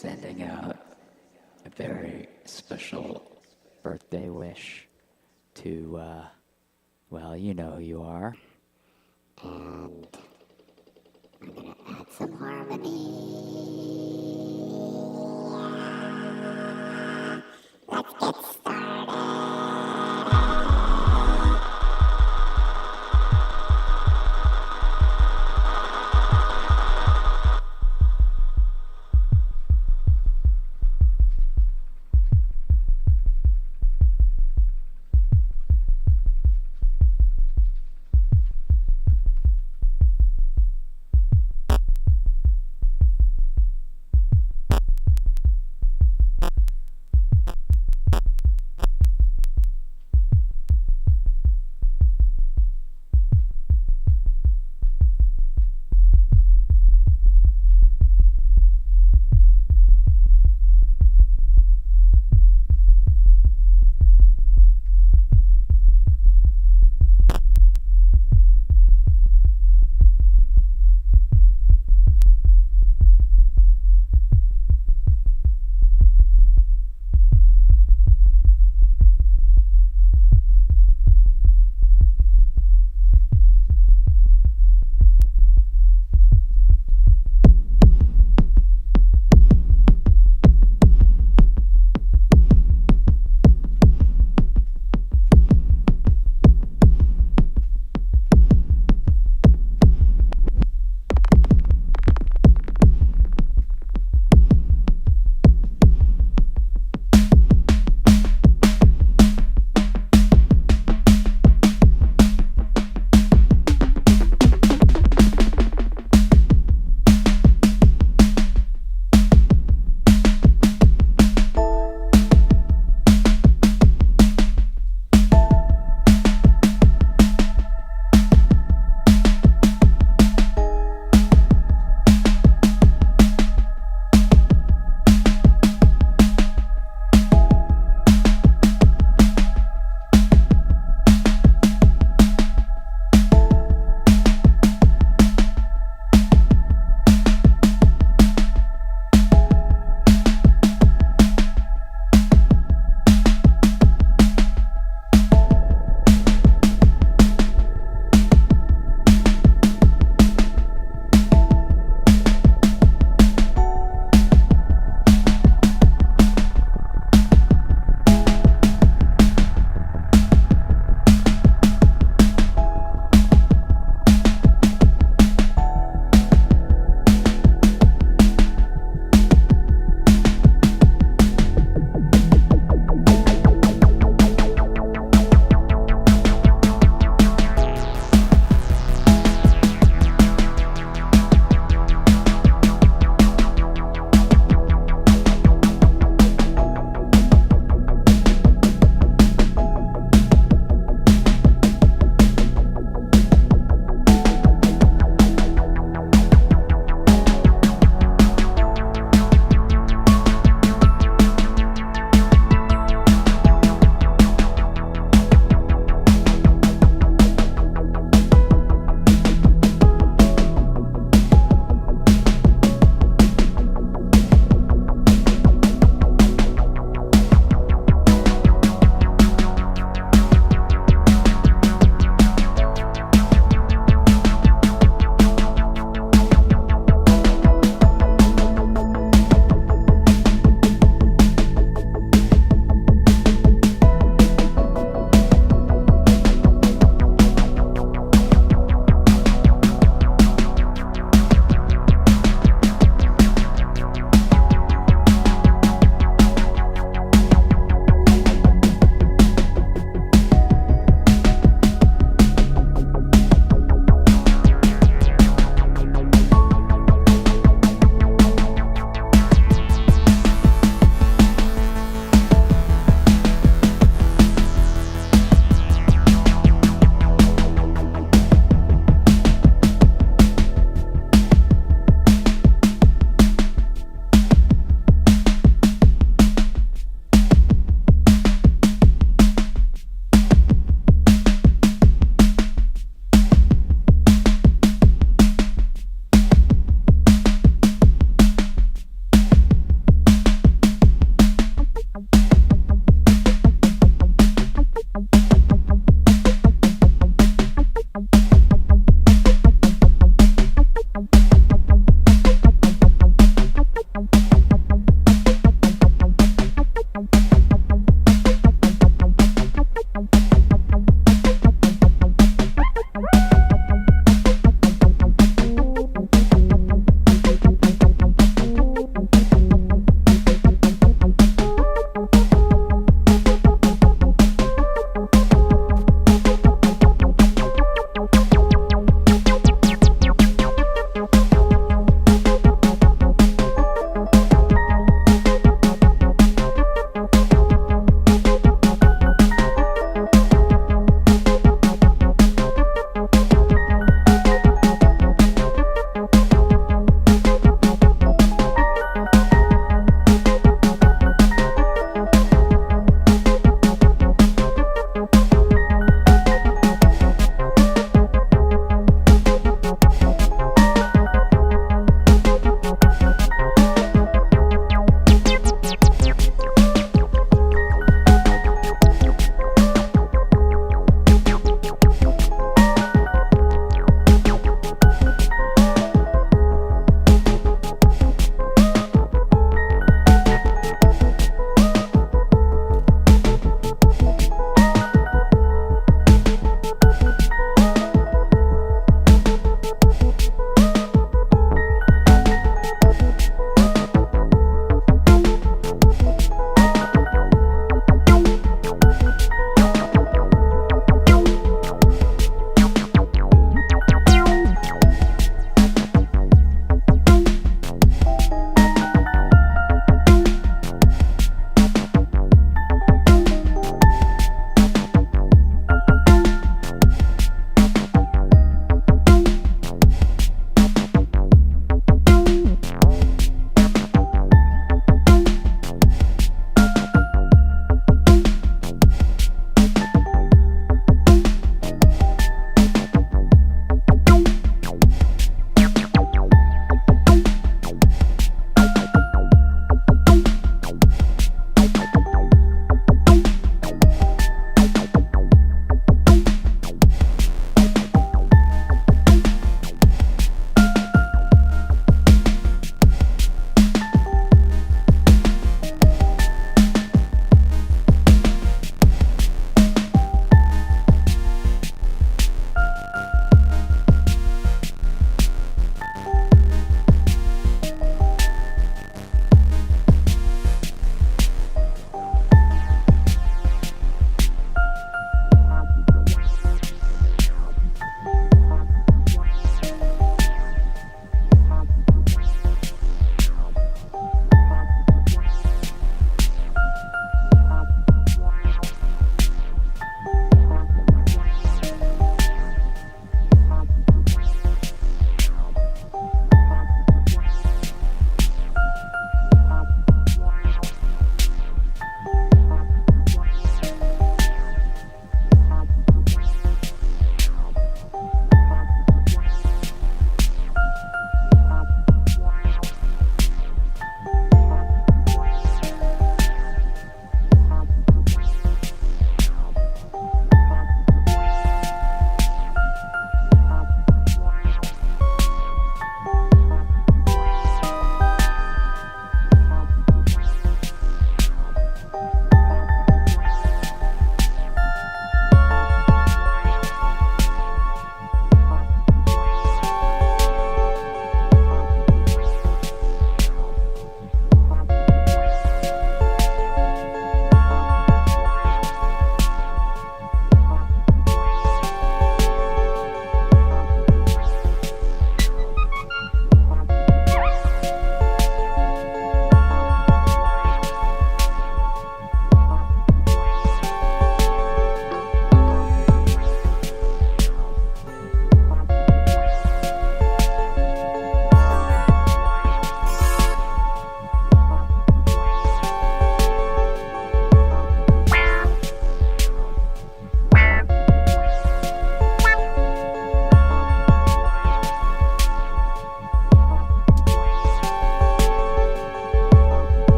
sending out a very special birthday wish to, well, you know who you are. And I'm gonna add some harmony. Let's get started.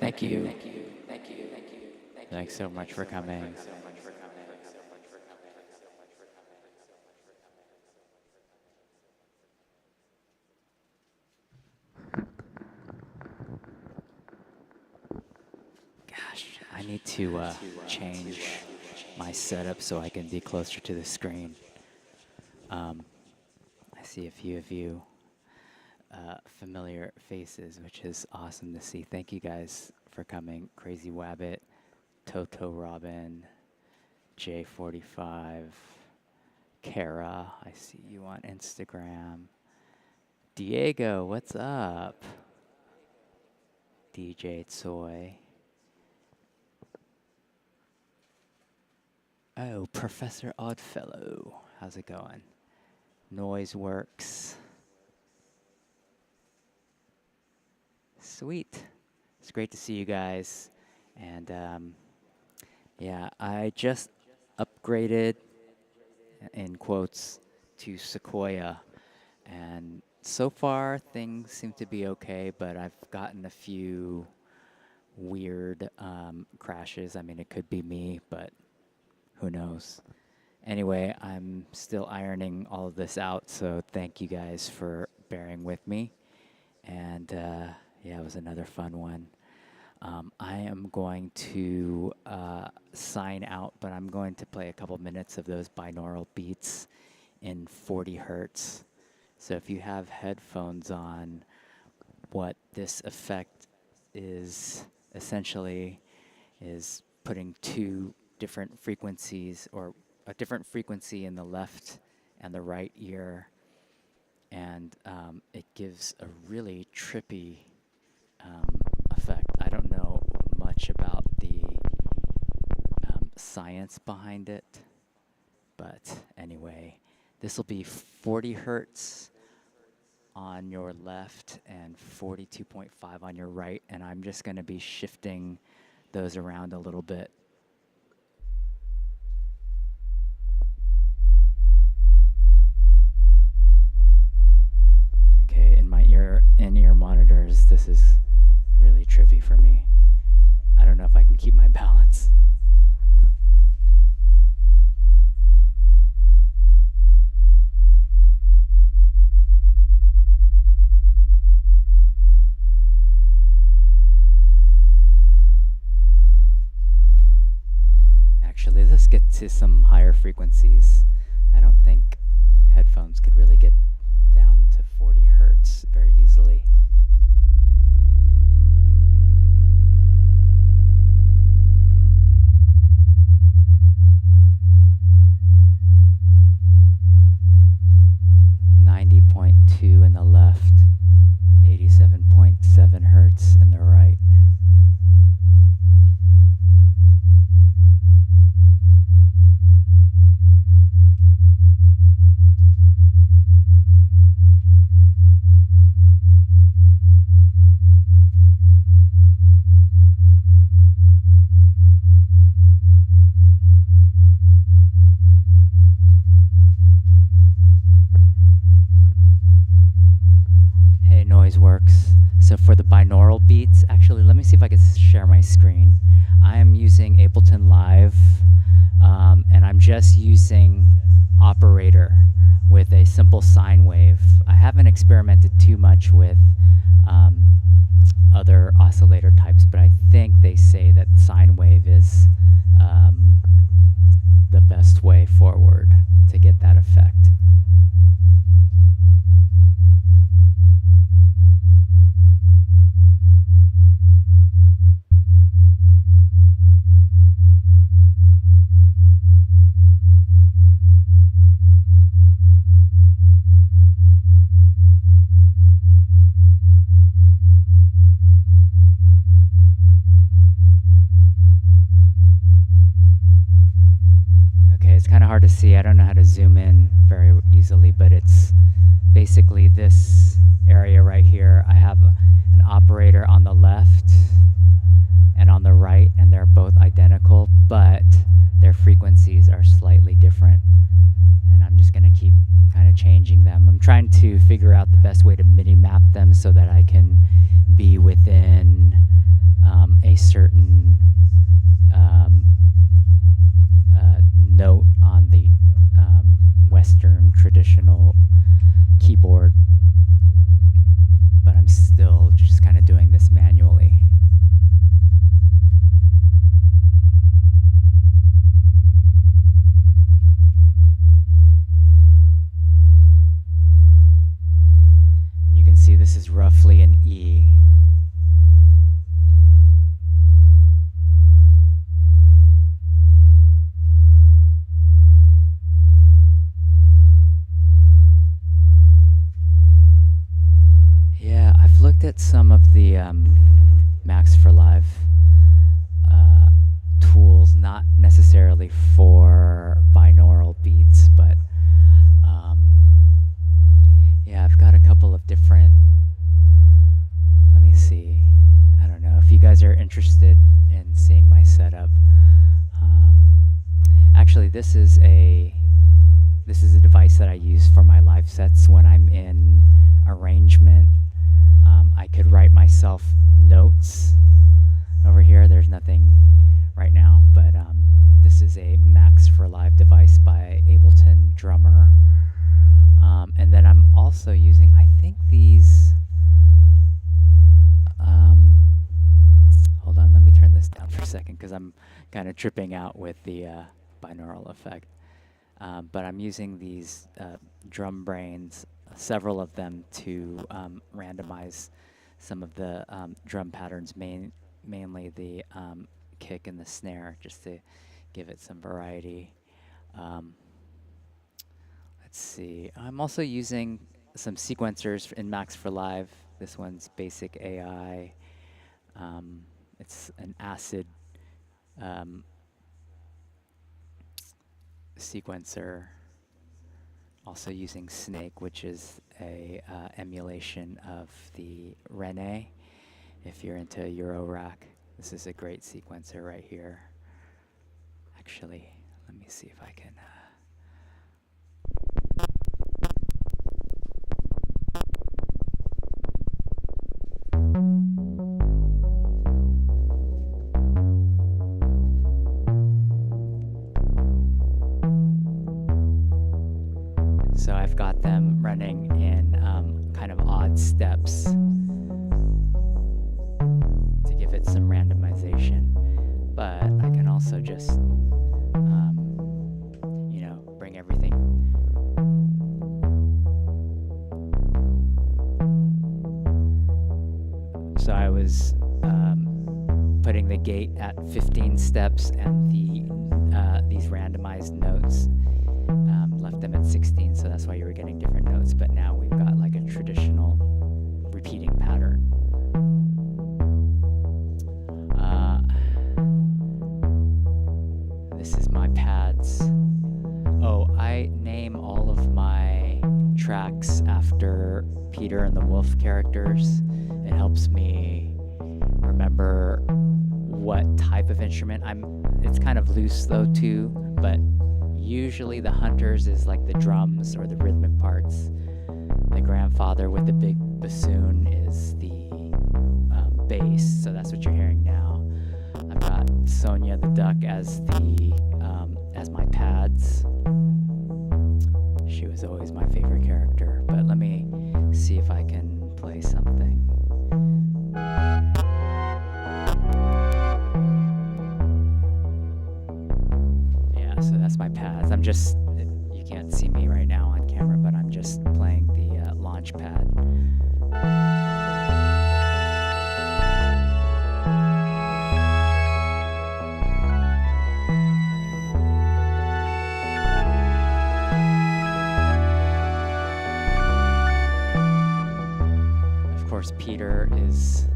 Thank you. Thanks so much for coming. Gosh, I need to change my setup so I can be closer to the screen. I see a few of you familiar faces, which is awesome to see. Thank you guys for coming. Crazy Wabbit, Toto Robin, J45, Kara, I see you on Instagram. Diego, what's up? DJ Tsoi. Oh, Professor Oddfellow. How's it going? Noise Works. Sweet. It's great to see you guys. And yeah, I just upgraded, in quotes, to Sequoia. And so far, things seem to be okay, but I've gotten a few weird crashes. I mean, it could be me, but who knows? Anyway, I'm still ironing all of this out, so thank you guys for bearing with me. And yeah, it was another fun one. I am going to sign out, but I'm going to play a couple minutes of those binaural beats in 40 hertz. So if you have headphones on, what this effect is essentially is putting two different frequencies, or a different frequency in the left and the right ear, and it gives a really trippy effect. I don't know much about the science behind it, but anyway, this will be 40 hertz on your left and 42.5 on your right, and I'm just going to be shifting those around a little bit. Okay, in my in-ear monitors, this is really trippy for me. I don't know if I can keep my balance. Actually, let's get to some higher frequencies. I don't think headphones could really get down to 40 hertz very easily. .2 in the left, 87.7 hertz in the right. Works. So for the binaural beats, actually, let me see if I can share my screen. I am using Ableton Live, and I'm just using Operator with a simple sine wave. I haven't experimented too much with other oscillator types, but I think they say that sine wave is the best way forward to get that effect. Hard to see. I don't know how to zoom in very easily, but it's basically this area right here. I have an operator on the left and on the right, and they're both identical, but their frequencies are slightly different. And I'm just going to keep kind of changing them. I'm trying to figure out the best way to MIDI map them so that I can be within a certain note on the Western traditional keyboard, but I'm still just kind of doing this manually. And you can see this is roughly an E. Yeah, I've looked at some of the Max for Live tools, not necessarily for binaural beats, but yeah, I've got a couple of different, let me see, I don't know, if you guys are interested in seeing my setup. Actually, this is a device that I use for my live sets when I'm in arrangement. I could write myself notes over here. There's nothing right now, but this is a Max for Live device by Ableton Drummer. And then I'm also using, I think these, hold on, let me turn this down for a second because I'm kind of tripping out with the binaural effect. But I'm using these drum brains, several of them, to randomize some of the drum patterns, mainly the kick and the snare, just to give it some variety. Let's see. I'm also using some sequencers in Max for Live. This one's Basic AI. It's an acid sequencer. Also using Snake, which is a emulation of the Rene. If you're into Eurorack, this is a great sequencer right here. Actually, let me see if I can. So I've got them running in kind of odd steps to give it some randomization. But I can also just, bring everything. So I was putting the gate at 15 steps and these randomized notes. Left them at 16, so that's why you were getting different notes, but now we've got like a traditional repeating pattern. This is my pads. Oh, I name all of my tracks after Peter and the Wolf characters. It helps me remember what type of instrument it's kind of loose though too, but usually the hunters is like the drums or the rhythmic parts. The grandfather with the big bassoon is the bass, so that's what you're hearing now. I've got Sonia the duck as my pads. She was always my favorite character, but let me see if I can play something. So that's my pads. You can't see me right now on camera, but I'm just playing the launch pad. Of course, Peter is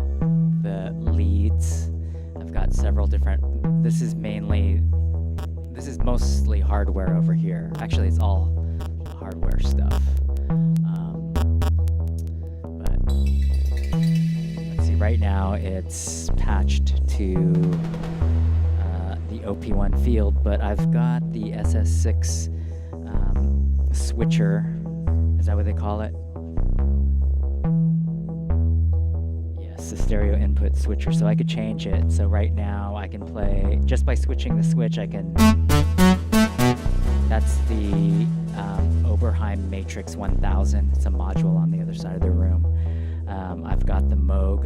the leads. I've got several different, this is mostly hardware over here. Actually, it's all hardware stuff. But let's see, right now it's patched to the OP1 field, but I've got the SS6 switcher Is that what they call it? Yes, the stereo input switcher. So I could change it. So right now I can play, just by switching the switch, I can, that's the Oberheim Matrix 1000. It's a module on the other side of the room. I've got the Moog,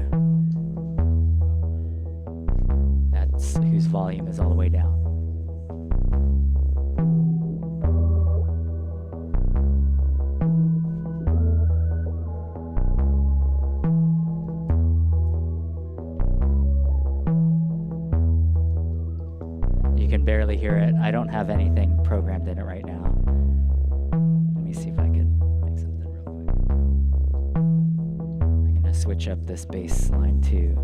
that's whose volume is all the way down. You can barely hear it. I don't have anything programmed in it right now. Let me see if I can make something real quick. I'm gonna switch up this bass line too.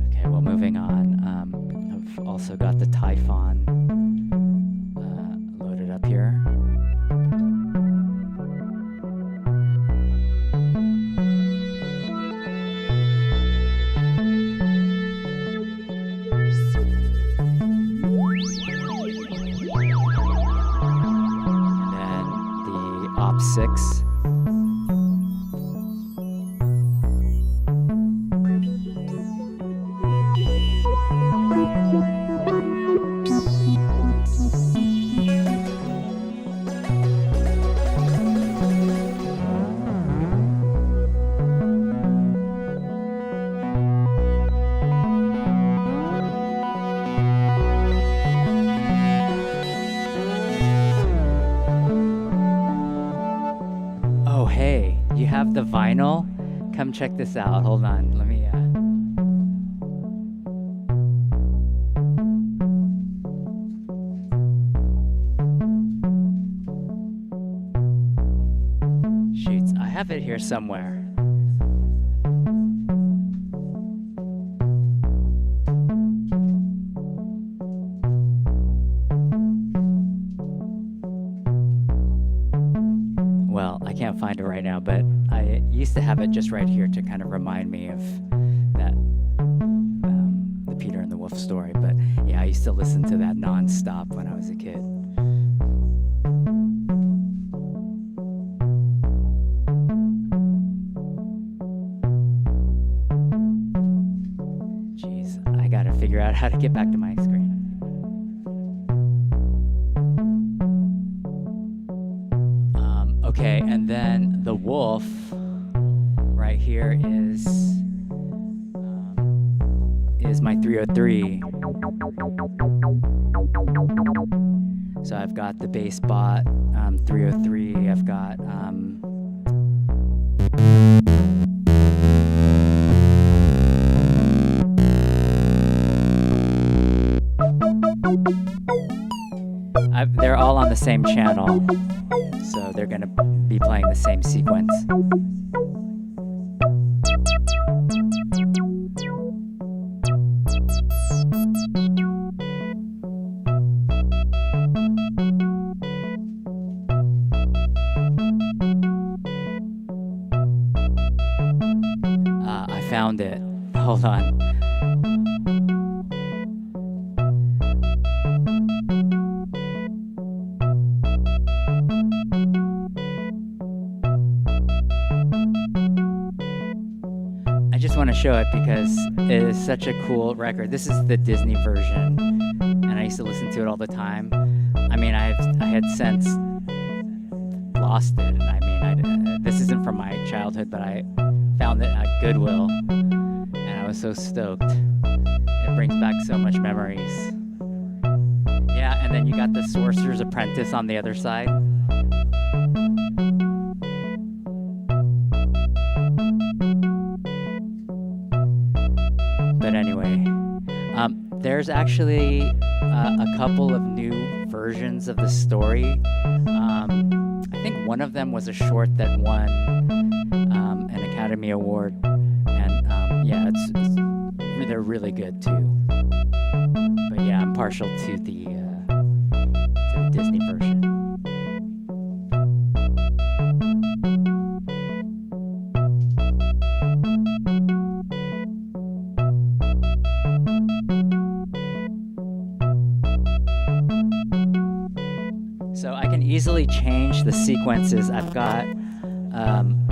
Okay, well, moving on. I've also got the Typhon loaded up here. Op 6. Oh, hey, you have the vinyl? Come check this out. Hold on, let me, Shoots, I have it here somewhere. Well, I can't find it right now, but I used to have it just right here to kind of remind me of that, the Peter and the Wolf story. But yeah, I used to listen to that nonstop when I was a kid. Jeez, I gotta figure out how to get back to my screen. Okay, and then the Wolf right here is my 303. So I've got the bass bot 303. I've got they're all on the same channel, so they're gonna be playing the same sequence. I found it. Hold on. I just want to show it because it is such a cool record. This is the Disney version, and I used to listen to it all the time. I mean, I had since lost it, and I mean, this isn't from my childhood, but I found it at Goodwill, and I was so stoked. It brings back so much memories. Yeah, and then you got the Sorcerer's Apprentice on the other side. But anyway, there's actually a couple of new versions of the story. I think one of them was a short that won an Academy Award, and yeah, they're really good too. But yeah, I'm partial to the Disney version. So I can easily change the sequences. I've got from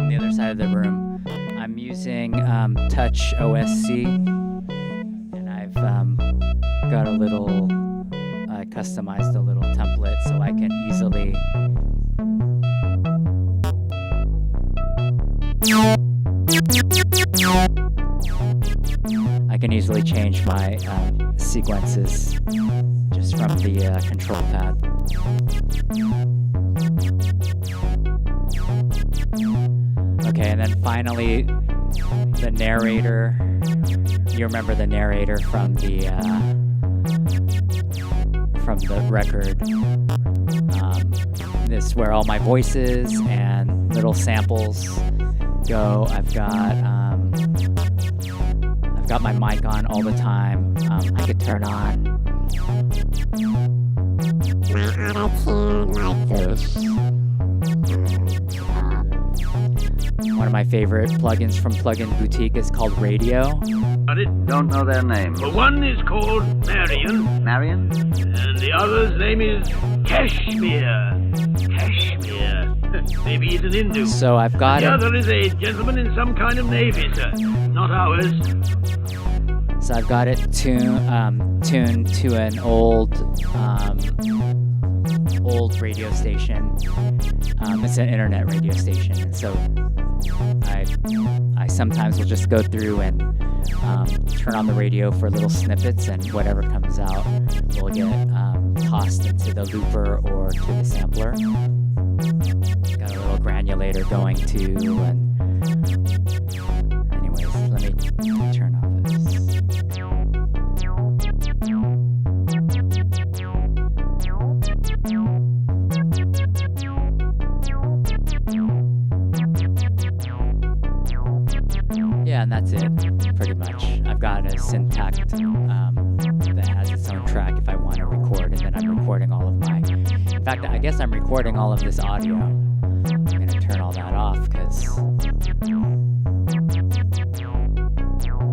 the other side of the room, I'm using Touch OSC, and I've got a little, I customized a little template so I can easily change my sequences just from the control pad. Okay, and then finally, the narrator. You remember the narrator from the record. This is where all my voices and little samples go. I've got my mic on all the time. I could turn on my auto-tune like this. One of my favorite plugins from Plugin Boutique is called Radio. Don't know their name. The one is called Marion. Marion? And the other's name is Kashmir. Kashmir. Maybe he's an Hindu. So I've got The other is a gentleman in some kind of navy, sir. Not ours. So I've got it tuned to an old radio station. It's an internet radio station, and so I sometimes will just go through and turn on the radio for little snippets, and whatever comes out will get tossed into the looper or to the sampler. Got a little granulator going too, and anyways, let me turn off this. Yeah, and that's it, pretty much. I've got a Syntact that has its own track if I want to record, and then I'm recording all of my... In fact, I guess I'm recording all of this audio. I'm going to turn all that off, because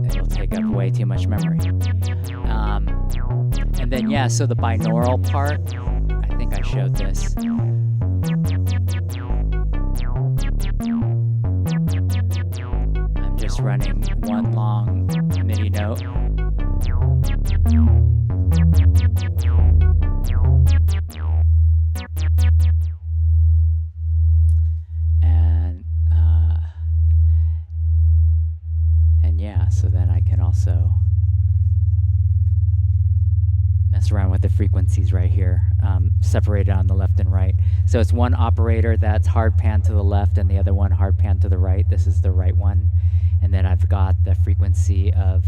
it'll take up way too much memory. And then, yeah, so the binaural part, I think I showed this. Just running one long MIDI note. And yeah, so then I can also mess around with the frequencies right here, separated on the left and right. So it's one operator that's hard pan to the left and the other one hard pan to the right. This is the right one. And then I've got the frequency of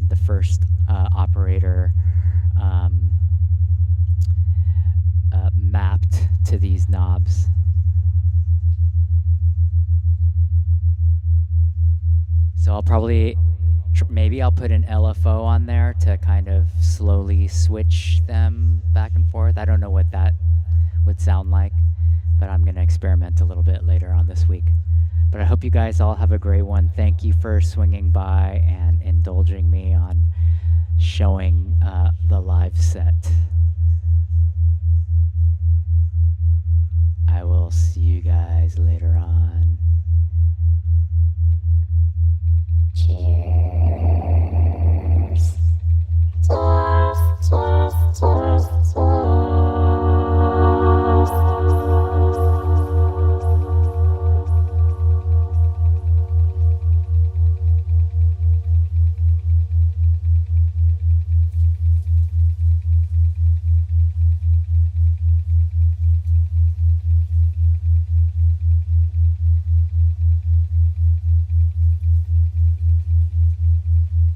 the first operator mapped to these knobs. So I'll probably, maybe I'll put an LFO on there to kind of slowly switch them back and forth. I don't know what that would sound like, but I'm going to experiment a little bit later on this week. But I hope you guys all have a great one. Thank you for swinging by and indulging me on showing the live set. I will see you guys later on. Cheers.